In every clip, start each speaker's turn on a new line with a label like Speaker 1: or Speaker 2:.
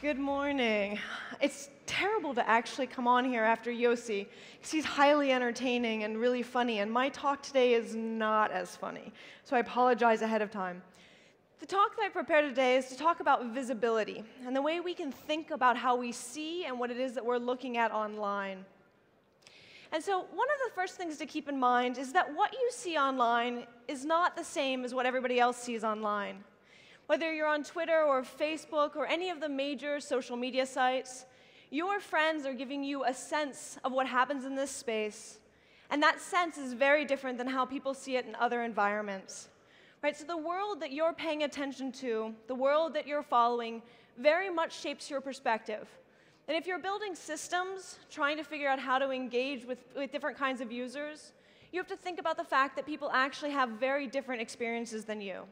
Speaker 1: Good morning. It's terrible to actually come on here after Yossi, because he's highly entertaining and really funny, and my talk today is not as funny, so I apologize ahead of time. The talk that I prepared today is to talk about visibility and the way we can think about how we see and what it is that we're looking at online. And so one of the first things to keep in mind is that what you see online is not the same as what everybody else sees online. Whether you're on Twitter or Facebook or any of the major social media sites, your friends are giving you a sense of what happens in this space, and that sense is very different than how people see it in other environments. Right? So the world that you're paying attention to, the world that you're following, very much shapes your perspective. And if you're building systems, trying to figure out how to engage with different kinds of users, you have to think about the fact that people actually have very different experiences than you.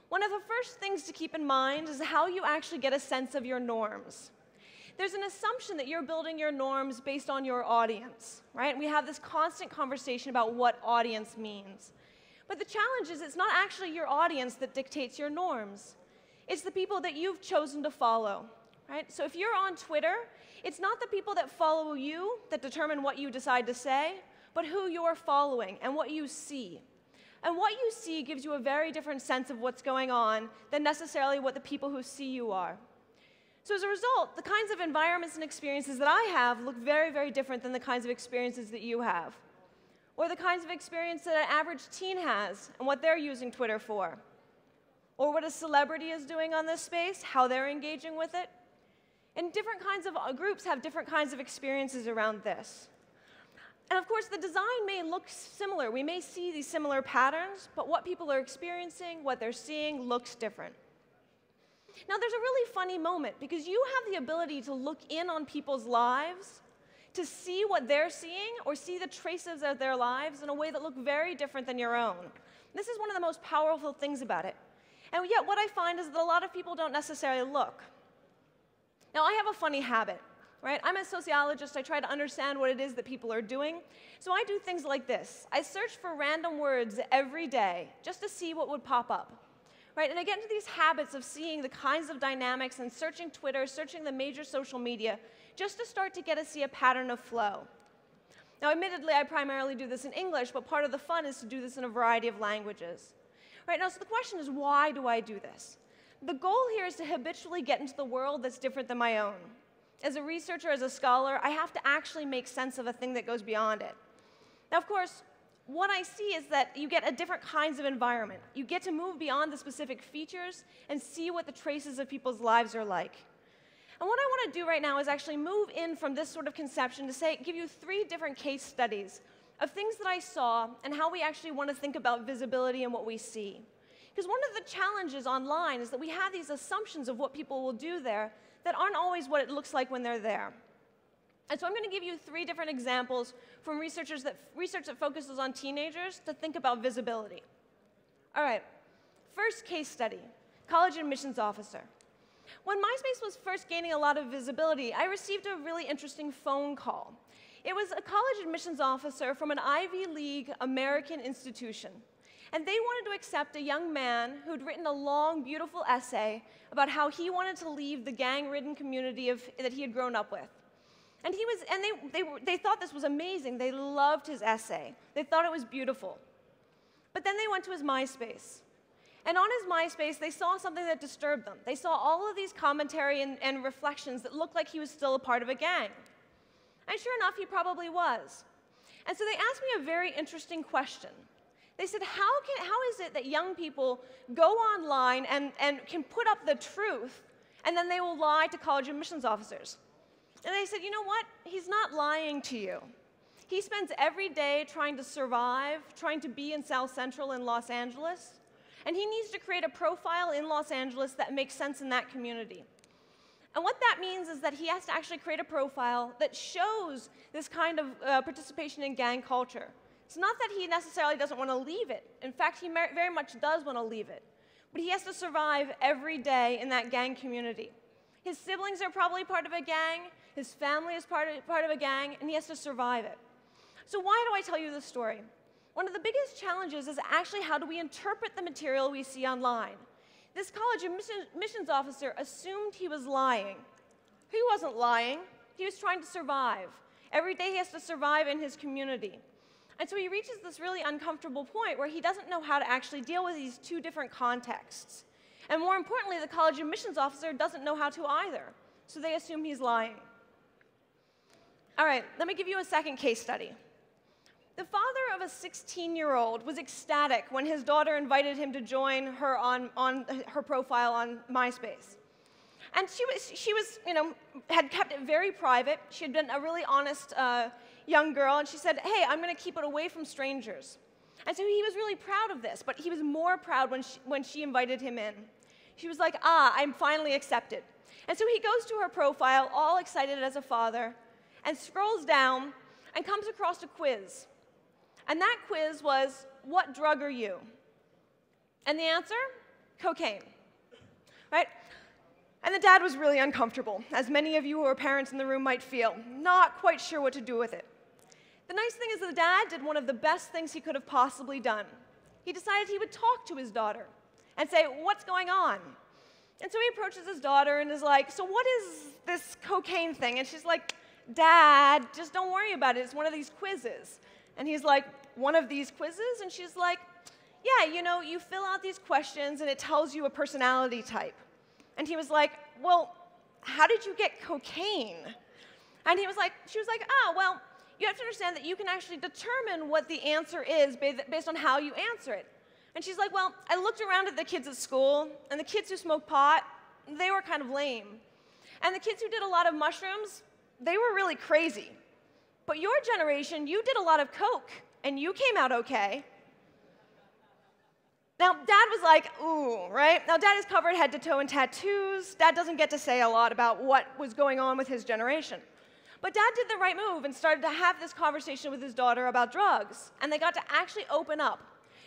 Speaker 1: One of the first things to keep in mind is how you actually get a sense of your norms. There's an assumption that you're building your norms based on your audience, right? We have this constant conversation about what audience means. But the challenge is it's not actually your audience that dictates your norms. It's the people that you've chosen to follow, right? So if you're on Twitter, it's not the people that follow you that determine what you decide to say, but who you're following and what you see. And what you see gives you a very different sense of what's going on than necessarily what the people who see you are. So as a result, the kinds of environments and experiences that I have look very, very different than the kinds of experiences that you have. Or the kinds of experience that an average teen has and what they're using Twitter for. Or what a celebrity is doing on this space, how they're engaging with it. And different kinds of groups have different kinds of experiences around this. And of course, the design may look similar. We may see these similar patterns, but what people are experiencing, what they're seeing, looks different. Now, there's a really funny moment, because you have the ability to look in on people's lives, to see what they're seeing, or see the traces of their lives in a way that look very different than your own. This is one of the most powerful things about it. And yet, what I find is that a lot of people don't necessarily look. Now, I have a funny habit. Right? I'm a sociologist. I try to understand what it is that people are doing. So I do things like this. I search for random words every day just to see what would pop up. Right? And I get into these habits of seeing the kinds of dynamics and searching Twitter, searching the major social media, just to start to get to see a pattern of flow. Now, admittedly, I primarily do this in English, but part of the fun is to do this in a variety of languages. Right? Now, so the question is, why do I do this? The goal here is to habitually get into the world that's different than my own. As a researcher, as a scholar, I have to actually make sense of a thing that goes beyond it. Now, of course, what I see is that you get a different kinds of environment. You get to move beyond the specific features and see what the traces of people's lives are like. And what I want to do right now is actually move in from this sort of conception to give you 3 different case studies of things that I saw and how we actually want to think about visibility and what we see. Because one of the challenges online is that we have these assumptions of what people will do there that aren't always what it looks like when they're there. And so I'm going to give you 3 different examples from research that focuses on teenagers to think about visibility. All right, first case study, college admissions officer. When MySpace was first gaining a lot of visibility, I received a really interesting phone call. It was a college admissions officer from an Ivy League American institution. And they wanted to accept a young man who'd written a long, beautiful essay about how he wanted to leave the gang-ridden community that he had grown up with. And they thought this was amazing. They loved his essay. They thought it was beautiful. But then they went to his MySpace. And on his MySpace, they saw something that disturbed them. They saw all of these commentary and reflections that looked like he was still a part of a gang. And sure enough, he probably was. And so they asked me a very interesting question. They said, how is it that young people go online and can put up the truth, and then they will lie to college admissions officers? And they said, you know what? He's not lying to you. He spends every day trying to survive, trying to be in South Central in Los Angeles, and he needs to create a profile in Los Angeles that makes sense in that community. And what that means is that he has to actually create a profile that shows this kind of participation in gang culture. It's not that he necessarily doesn't want to leave it. In fact, he very much does want to leave it. But he has to survive every day in that gang community. His siblings are probably part of a gang, his family is part of a gang, and he has to survive it. So why do I tell you this story? One of the biggest challenges is actually how do we interpret the material we see online. this college admissions officer assumed he was lying. He wasn't lying. He was trying to survive. Every day he has to survive in his community. And so he reaches this really uncomfortable point where he doesn't know how to actually deal with these two different contexts. And more importantly, the college admissions officer doesn't know how to either. So they assume he's lying. All right, let me give you a second case study. The father of a 16-year-old was ecstatic when his daughter invited him to join her on her profile on MySpace. And she was, had kept it very private. She had been a really honest young girl, and she said, hey, I'm going to keep it away from strangers. And so he was really proud of this, but he was more proud when she invited him in. She was like, I'm finally accepted. And so he goes to her profile, all excited as a father, and scrolls down and comes across a quiz. And that quiz was, what drug are you? And the answer? Cocaine, right? And the dad was really uncomfortable, as many of you who are parents in the room might feel, not quite sure what to do with it. The nice thing is that the dad did one of the best things he could have possibly done. He decided he would talk to his daughter and say, what's going on? And so he approaches his daughter and is like, so what is this cocaine thing? And she's like, Dad, just don't worry about it. It's one of these quizzes. And he's like, one of these quizzes? And she's like, yeah, you fill out these questions and it tells you a personality type. And he was like, well, how did you get cocaine? And she was like, oh, well, you have to understand that you can actually determine what the answer is based on how you answer it. And she's like, well, I looked around at the kids at school, and the kids who smoked pot, they were kind of lame. And the kids who did a lot of mushrooms, they were really crazy. But your generation, you did a lot of coke, and you came out okay. Now, Dad was like, ooh, right? Now, Dad is covered head to toe in tattoos. Dad doesn't get to say a lot about what was going on with his generation. But Dad did the right move and started to have this conversation with his daughter about drugs, and they got to actually open up.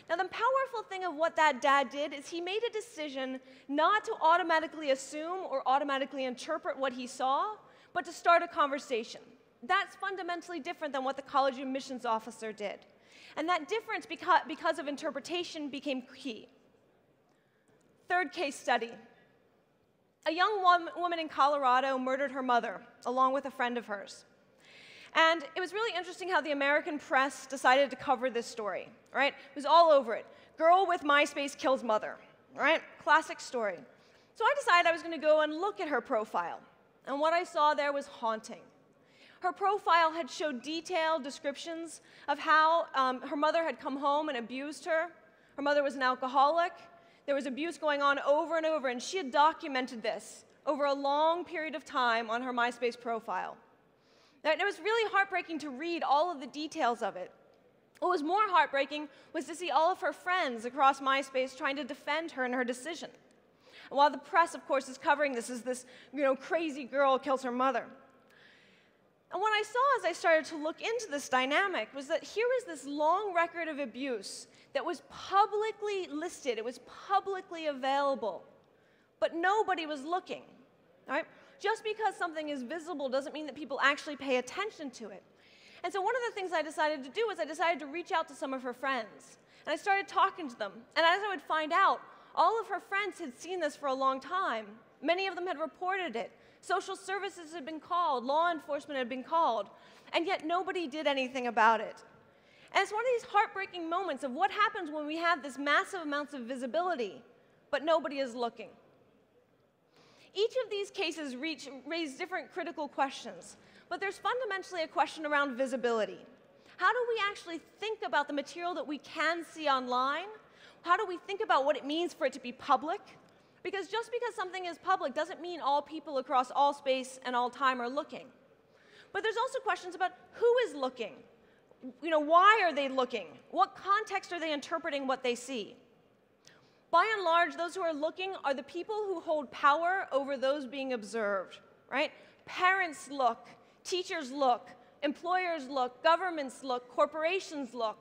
Speaker 1: Now, the powerful thing of what that dad did is he made a decision not to automatically assume or automatically interpret what he saw, but to start a conversation. That's fundamentally different than what the college admissions officer did. And that difference, because of interpretation, became key. Third case study. A young woman in Colorado murdered her mother, along with a friend of hers. And it was really interesting how the American press decided to cover this story, right? It was all over it. Girl with MySpace kills mother, right? Classic story. So I decided I was going to go and look at her profile. And what I saw there was haunting. Her profile had showed detailed descriptions of how her mother had come home and abused her. Her mother was an alcoholic. There was abuse going on over and over, and she had documented this over a long period of time on her MySpace profile. Now, it was really heartbreaking to read all of the details of it. What was more heartbreaking was to see all of her friends across MySpace trying to defend her in her decision. And while the press, of course, is covering this as this crazy girl kills her mother. And what I saw as I started to look into this dynamic was that here is this long record of abuse that was publicly listed, it was publicly available, but nobody was looking, right? Just because something is visible doesn't mean that people actually pay attention to it. And so one of the things I decided to do was I decided to reach out to some of her friends. And I started talking to them. And as I would find out, all of her friends had seen this for a long time. Many of them had reported it. Social services had been called. Law enforcement had been called. And yet nobody did anything about it. And it's one of these heartbreaking moments of what happens when we have this massive amounts of visibility, but nobody is looking. Each of these cases raise different critical questions, but there's fundamentally a question around visibility. How do we actually think about the material that we can see online? How do we think about what it means for it to be public? Because just because something is public doesn't mean all people across all space and all time are looking. But there's also questions about who is looking. Why are they looking? What context are they interpreting what they see? By and large, those who are looking are the people who hold power over those being observed, right? Parents look, teachers look, employers look, governments look, corporations look.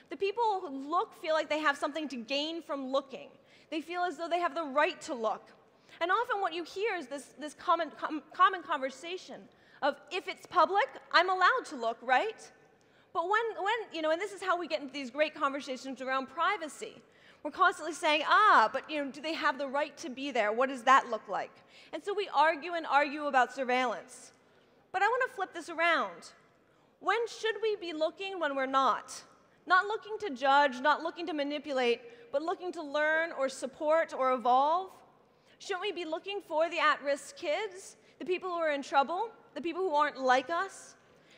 Speaker 1: The people who look feel like they have something to gain from looking. They feel as though they have the right to look. And often what you hear is this common conversation of, if it's public, I'm allowed to look, right? But and this is how we get into these great conversations around privacy, We're constantly saying, but do they have the right to be there? What does that look like? And so we argue and argue about surveillance. But I want to flip this around. When should we be looking when we're not? Not looking to judge, not looking to manipulate, but looking to learn or support or evolve? Shouldn't we be looking for the at-risk kids, the people who are in trouble, the people who aren't like us?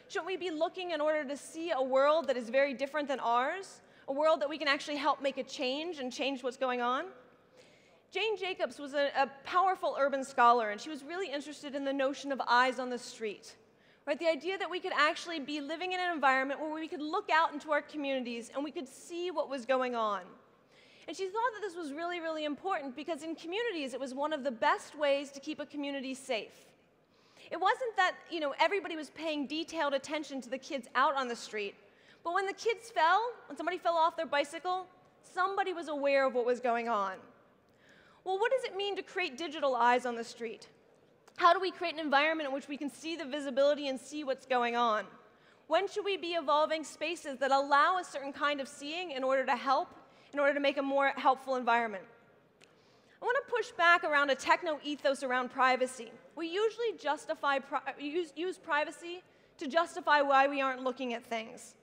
Speaker 1: Shouldn't we be looking in order to see a world that is very different than ours? A world that we can actually help make a change and change what's going on? Jane Jacobs was a powerful urban scholar, and she was really interested in the notion of eyes on the street. Right? The idea that we could actually be living in an environment where we could look out into our communities and we could see what was going on. And she thought that this was really, really important because in communities, it was one of the best ways to keep a community safe. It wasn't that everybody was paying detailed attention to the kids out on the street, but when the kids fell, when somebody fell off their bicycle, somebody was aware of what was going on. Well, what does it mean to create digital eyes on the street? How do we create an environment in which we can see the visibility and see what's going on? When should we be evolving spaces that allow a certain kind of seeing in order to help, in order to make a more helpful environment? I want to push back around a techno-ethos around privacy. We usually use privacy to justify why we aren't looking at things.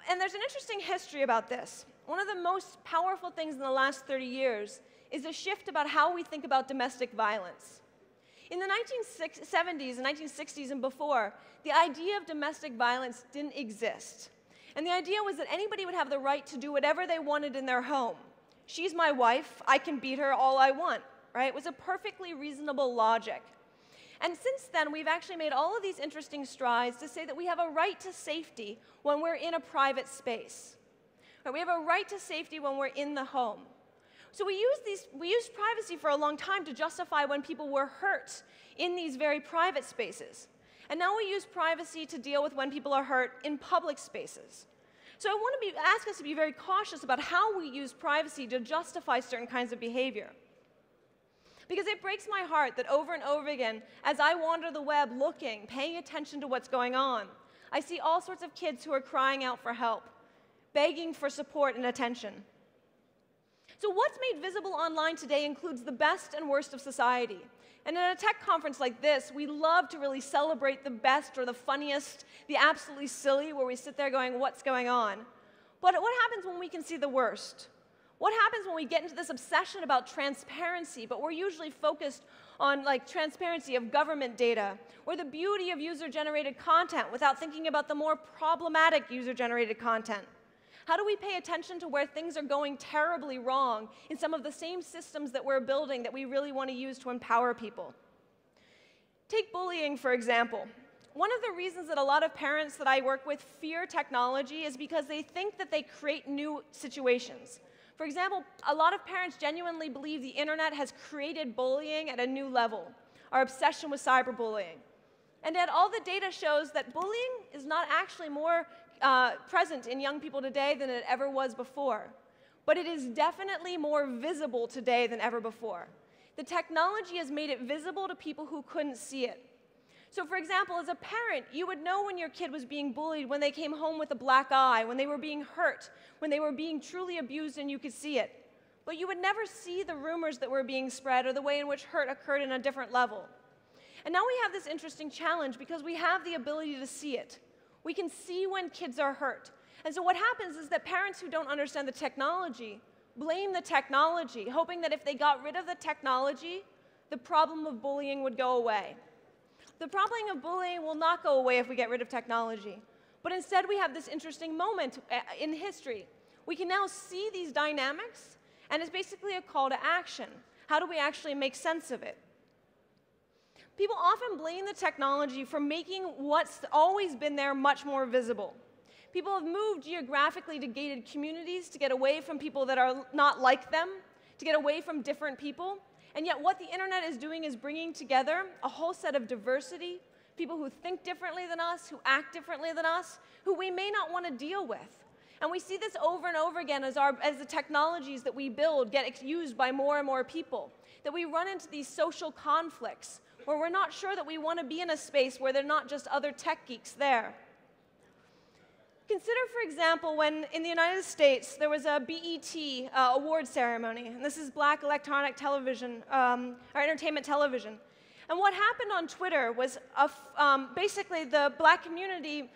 Speaker 1: And there's an interesting history about this. One of the most powerful things in the last 30 years is a shift about how we think about domestic violence. In the 1970s and 1960s and before, the idea of domestic violence didn't exist. And the idea was that anybody would have the right to do whatever they wanted in their home. She's my wife, I can beat her all I want, right? It was a perfectly reasonable logic. And since then, we've actually made all of these interesting strides to say that we have a right to safety when we're in a private space. Right? We have a right to safety when we're in the home. So we used privacy for a long time to justify when people were hurt in these very private spaces. And now we use privacy to deal with when people are hurt in public spaces. So I want to ask us to be very cautious about how we use privacy to justify certain kinds of behavior. Because it breaks my heart that over and over again, as I wander the web looking, paying attention to what's going on, I see all sorts of kids who are crying out for help, begging for support and attention. So what's made visible online today includes the best and worst of society. And at a tech conference like this, we love to really celebrate the best or the funniest, the absolutely silly, where we sit there going, what's going on? But what happens when we can see the worst? What happens when we get into this obsession about transparency, but we're usually focused on transparency of government data, or the beauty of user-generated content without thinking about the more problematic user-generated content? How do we pay attention to where things are going terribly wrong in some of the same systems that we're building that we really want to use to empower people? Take bullying, for example. One of the reasons that a lot of parents that I work with fear technology is because they think that they create new situations. For example, a lot of parents genuinely believe the internet has created bullying at a new level, our obsession with cyberbullying. And yet all the data shows that bullying is not actually more present in young people today than it ever was before. But it is definitely more visible today than ever before. The technology has made it visible to people who couldn't see it. So for example, as a parent, you would know when your kid was being bullied when they came home with a black eye, when they were being hurt, when they were being truly abused and you could see it. But you would never see the rumors that were being spread or the way in which hurt occurred in a different level. And now we have this interesting challenge because we have the ability to see it. We can see when kids are hurt. And so what happens is that parents who don't understand the technology blame the technology, hoping that if they got rid of the technology, the problem of bullying would go away. The problem of bullying will not go away if we get rid of technology. But instead, we have this interesting moment in history. We can now see these dynamics, and it's basically a call to action. How do we actually make sense of it? People often blame the technology for making what's always been there much more visible. People have moved geographically to gated communities to get away from people that are not like them, to get away from different people. And yet what the internet is doing is bringing together a whole set of diversity, people who think differently than us, who act differently than us, who we may not want to deal with. And we see this over and over again as the technologies that we build get used by more and more people, that we run into these social conflicts where we're not sure that we want to be in a space where they're not just other tech geeks there. Consider, for example, when in the United States there was a BET award ceremony, and this is Black Electronic Television, or Entertainment Television. And what happened on Twitter was basically the Black community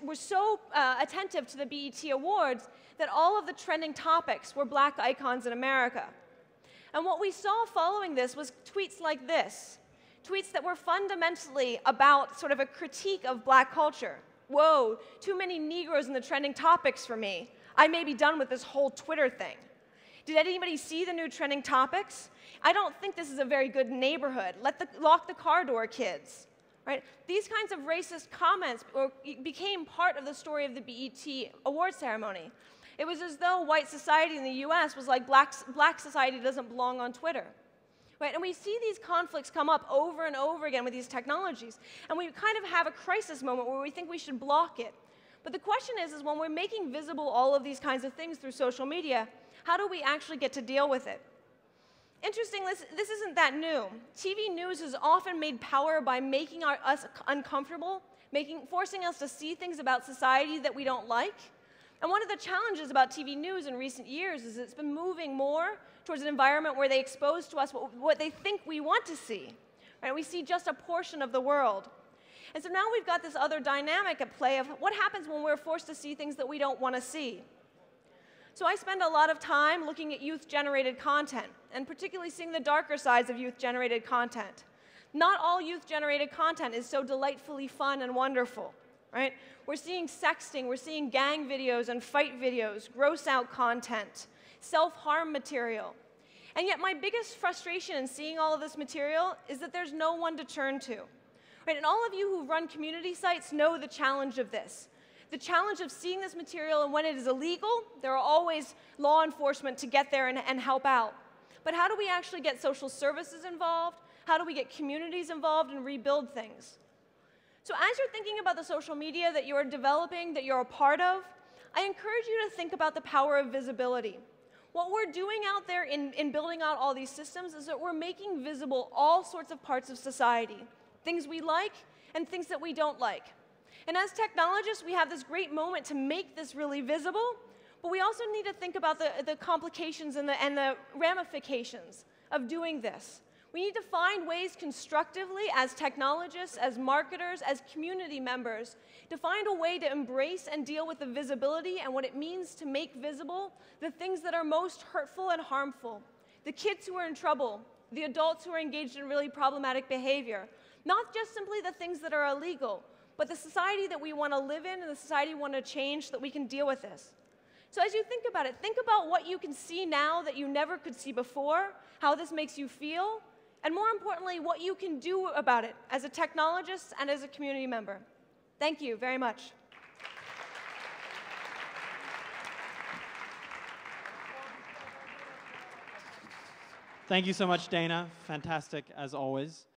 Speaker 1: was so attentive to the BET Awards that all of the trending topics were Black icons in America. And what we saw following this was tweets like this, tweets that were fundamentally about sort of a critique of Black culture. Whoa, too many Negroes in the trending topics for me. I may be done with this whole Twitter thing. Did anybody see the new trending topics? I don't think this is a very good neighborhood. Lock the car door, kids. Right? These kinds of racist comments became part of the story of the BET award ceremony. It was as though white society in the US was like black society doesn't belong on Twitter. Right? And we see these conflicts come up over and over again with these technologies, and we kind of have a crisis moment where we think we should block it. But the question is when we're making visible all of these kinds of things through social media, how do we actually get to deal with it? Interestingly, this isn't that new. TV news is often made power by making us uncomfortable, forcing us to see things about society that we don't like. And one of the challenges about TV news in recent years is it's been moving more towards an environment where they expose to us what they think we want to see. Right? We see just a portion of the world. And so now we've got this other dynamic at play of what happens when we're forced to see things that we don't want to see. So I spend a lot of time looking at youth-generated content, and particularly seeing the darker sides of youth-generated content. Not all youth-generated content is so delightfully fun and wonderful, right? We're seeing sexting, we're seeing gang videos and fight videos, gross-out content, self-harm material. And yet my biggest frustration in seeing all of this material is that there's no one to turn to. Right? And all of you who run community sites know the challenge of this. The challenge of seeing this material, and when it is illegal, there are always law enforcement to get there and help out. But how do we actually get social services involved? How do we get communities involved and rebuild things? So as you're thinking about the social media that you're developing, that you're a part of, I encourage you to think about the power of visibility. What we're doing out there in building out all these systems is that we're making visible all sorts of parts of society, things we like and things that we don't like. And as technologists, we have this great moment to make this really visible, but we also need to think about the complications and the ramifications of doing this. We need to find ways constructively as technologists, as marketers, as community members, to find a way to embrace and deal with the visibility and what it means to make visible the things that are most hurtful and harmful. The kids who are in trouble, the adults who are engaged in really problematic behavior. Not just simply the things that are illegal, but the society that we want to live in and the society we want to change so that we can deal with this. So as you think about what you can see now that you never could see before, how this makes you feel, and more importantly, what you can do about it as a technologist and as a community member. Thank you very much.
Speaker 2: Thank you so much, Danah. Fantastic, as always.